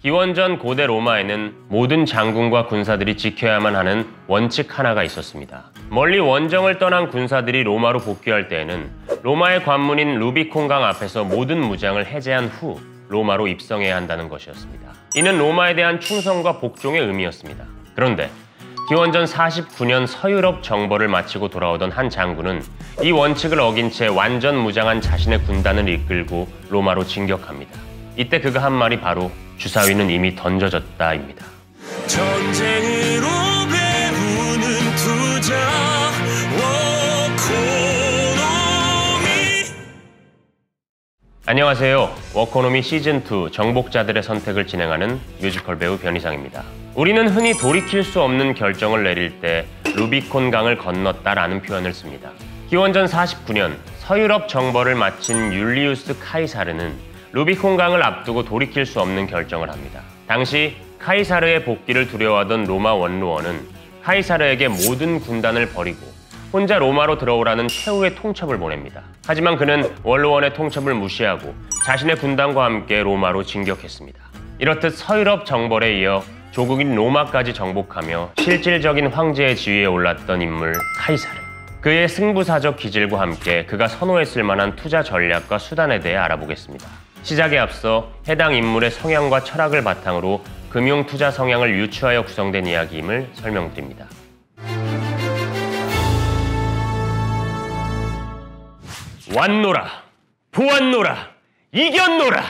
기원전 고대 로마에는 모든 장군과 군사들이 지켜야만 하는 원칙 하나가 있었습니다. 멀리 원정을 떠난 군사들이 로마로 복귀할 때에는 로마의 관문인 루비콘강 앞에서 모든 무장을 해제한 후 로마로 입성해야 한다는 것이었습니다. 이는 로마에 대한 충성과 복종의 의미였습니다. 그런데 기원전 49년 서유럽 정벌을 마치고 돌아오던 한 장군은 이 원칙을 어긴 채 완전 무장한 자신의 군단을 이끌고 로마로 진격합니다. 이때 그가 한 말이 바로 주사위는 이미 던져졌다입니다. 전쟁으로 배우는 투자 워코노미. 안녕하세요. 워코노미 시즌2 정복자들의 선택을 진행하는 뮤지컬 배우 변희상입니다. 우리는 흔히 돌이킬 수 없는 결정을 내릴 때 루비콘강을 건넜다라는 표현을 씁니다. 기원전 49년 서유럽 정벌을 마친 율리우스 카이사르는 루비콘강을 앞두고 돌이킬 수 없는 결정을 합니다. 당시 카이사르의 복귀를 두려워하던 로마 원로원은 카이사르에게 모든 군단을 버리고 혼자 로마로 들어오라는 최후의 통첩을 보냅니다. 하지만 그는 원로원의 통첩을 무시하고 자신의 군단과 함께 로마로 진격했습니다. 이렇듯 서유럽 정벌에 이어 조국인 로마까지 정복하며 실질적인 황제의 지위에 올랐던 인물 카이사르. 그의 승부사적 기질과 함께 그가 선호했을 만한 투자 전략과 수단에 대해 알아보겠습니다. 시작에 앞서 해당 인물의 성향과 철학을 바탕으로 금융 투자 성향을 유추하여 구성된 이야기임을 설명드립니다. 왔노라, 보았노라, 이겼노라!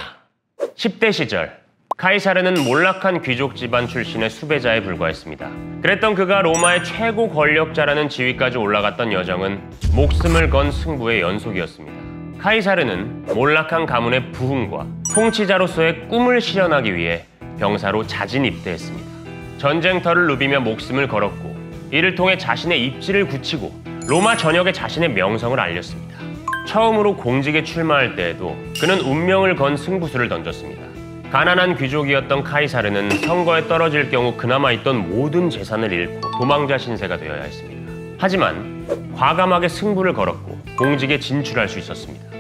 10대 시절 카이사르는 몰락한 귀족 집안 출신의 수배자에 불과했습니다. 그랬던 그가 로마의 최고 권력자라는 지위까지 올라갔던 여정은 목숨을 건 승부의 연속이었습니다. 카이사르는 몰락한 가문의 부흥과 통치자로서의 꿈을 실현하기 위해 병사로 자진 입대했습니다. 전쟁터를 누비며 목숨을 걸었고 이를 통해 자신의 입지를 굳히고 로마 전역에 자신의 명성을 알렸습니다. 처음으로 공직에 출마할 때에도 그는 운명을 건 승부수를 던졌습니다. 가난한 귀족이었던 카이사르는 선거에 떨어질 경우 그나마 있던 모든 재산을 잃고 도망자 신세가 되어야 했습니다. 하지만 과감하게 승부를 걸었고 공직에 진출할 수 있었습니다.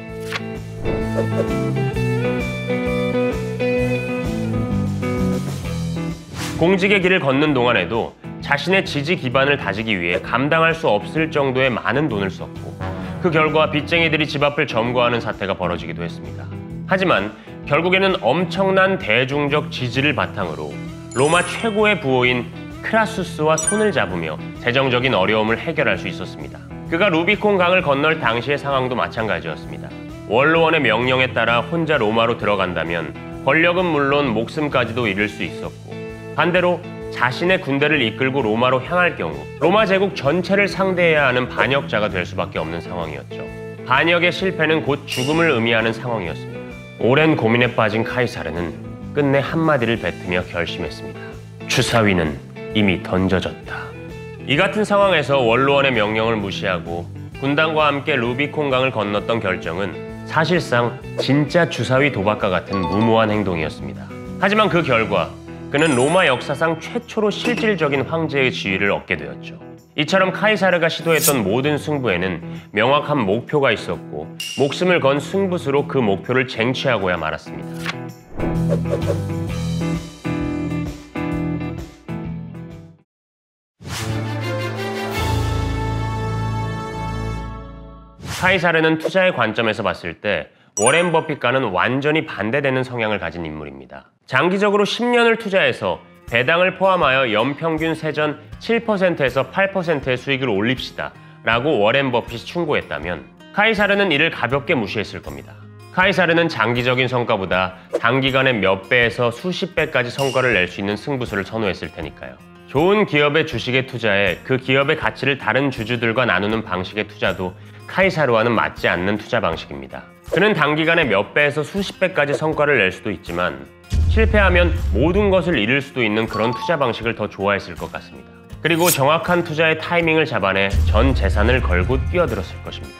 공직의 길을 걷는 동안에도 자신의 지지 기반을 다지기 위해 감당할 수 없을 정도의 많은 돈을 썼고 그 결과 빚쟁이들이 집 앞을 점거하는 사태가 벌어지기도 했습니다. 하지만 결국에는 엄청난 대중적 지지를 바탕으로 로마 최고의 부호인 크라수스와 손을 잡으며 재정적인 어려움을 해결할 수 있었습니다. 그가 루비콘 강을 건널 당시의 상황도 마찬가지였습니다. 원로원의 명령에 따라 혼자 로마로 들어간다면 권력은 물론 목숨까지도 잃을 수 있었고 반대로 자신의 군대를 이끌고 로마로 향할 경우 로마 제국 전체를 상대해야 하는 반역자가 될 수밖에 없는 상황이었죠. 반역의 실패는 곧 죽음을 의미하는 상황이었습니다. 오랜 고민에 빠진 카이사르는 끝내 한마디를 뱉으며 결심했습니다. 주사위는 이미 던져졌다. 이 같은 상황에서 원로원의 명령을 무시하고 군단과 함께 루비콘강을 건넜던 결정은 사실상 진짜 주사위 도박과 같은 무모한 행동이었습니다. 하지만 그 결과 그는 로마 역사상 최초로 실질적인 황제의 지위를 얻게 되었죠. 이처럼 카이사르가 시도했던 모든 승부에는 명확한 목표가 있었고 목숨을 건 승부수로 그 목표를 쟁취하고야 말았습니다. 카이사르는 투자의 관점에서 봤을 때 워렌 버핏과는 완전히 반대되는 성향을 가진 인물입니다. 장기적으로 10년을 투자해서 배당을 포함하여 연평균 세전 7%에서 8%의 수익을 올립시다 라고 워렌 버핏이 충고했다면 카이사르는 이를 가볍게 무시했을 겁니다. 카이사르는 장기적인 성과보다 단기간에 몇 배에서 수십 배까지 성과를 낼 수 있는 승부수를 선호했을 테니까요. 좋은 기업의 주식에 투자해 그 기업의 가치를 다른 주주들과 나누는 방식의 투자도 카이사르와는 맞지 않는 투자 방식입니다. 그는 단기간에 몇 배에서 수십 배까지 성과를 낼 수도 있지만 실패하면 모든 것을 잃을 수도 있는 그런 투자 방식을 더 좋아했을 것 같습니다. 그리고 정확한 투자의 타이밍을 잡아내 전 재산을 걸고 뛰어들었을 것입니다.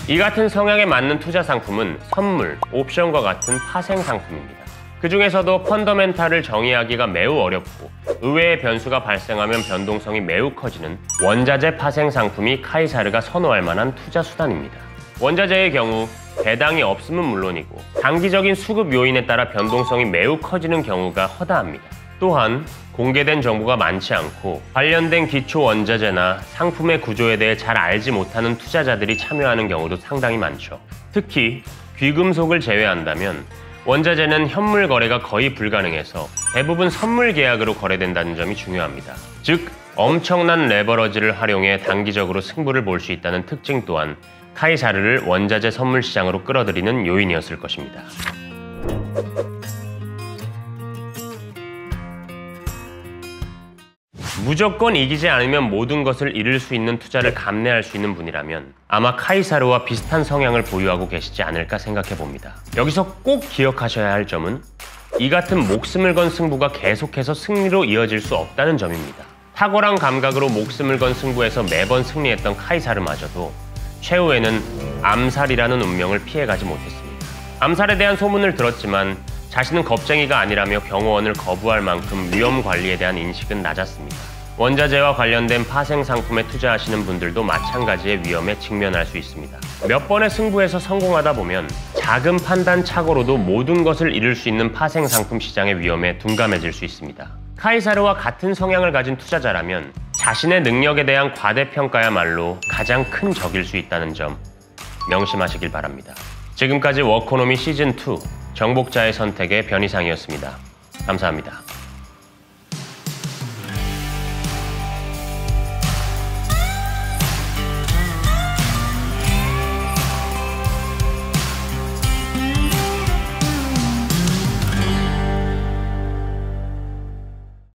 이 같은 성향에 맞는 투자 상품은 선물, 옵션과 같은 파생 상품입니다. 그 중에서도 펀더멘탈을 정의하기가 매우 어렵고 의외의 변수가 발생하면 변동성이 매우 커지는 원자재 파생 상품이 카이사르가 선호할 만한 투자 수단입니다. 원자재의 경우 배당이 없음은 물론이고 단기적인 수급 요인에 따라 변동성이 매우 커지는 경우가 허다합니다. 또한 공개된 정보가 많지 않고 관련된 기초 원자재나 상품의 구조에 대해 잘 알지 못하는 투자자들이 참여하는 경우도 상당히 많죠. 특히 귀금속을 제외한다면 원자재는 현물 거래가 거의 불가능해서 대부분 선물 계약으로 거래된다는 점이 중요합니다. 즉, 엄청난 레버러지를 활용해 단기적으로 승부를 볼 수 있다는 특징 또한 카이사르를 원자재 선물 시장으로 끌어들이는 요인이었을 것입니다. 무조건 이기지 않으면 모든 것을 잃을 수 있는 투자를 감내할 수 있는 분이라면 아마 카이사르와 비슷한 성향을 보유하고 계시지 않을까 생각해 봅니다. 여기서 꼭 기억하셔야 할 점은 이 같은 목숨을 건 승부가 계속해서 승리로 이어질 수 없다는 점입니다. 탁월한 감각으로 목숨을 건 승부에서 매번 승리했던 카이사르마저도 최후에는 암살이라는 운명을 피해가지 못했습니다. 암살에 대한 소문을 들었지만 자신은 겁쟁이가 아니라며 경호원을 거부할 만큼 위험 관리에 대한 인식은 낮았습니다. 원자재와 관련된 파생 상품에 투자하시는 분들도 마찬가지의 위험에 직면할 수 있습니다. 몇 번의 승부에서 성공하다 보면 작은 판단 착오로도 모든 것을 잃을 수 있는 파생 상품 시장의 위험에 둔감해질 수 있습니다. 카이사르와 같은 성향을 가진 투자자라면 자신의 능력에 대한 과대평가야말로 가장 큰 적일 수 있다는 점 명심하시길 바랍니다. 지금까지 워코노미 시즌2 정복자의 선택의 변희상이었습니다. 감사합니다.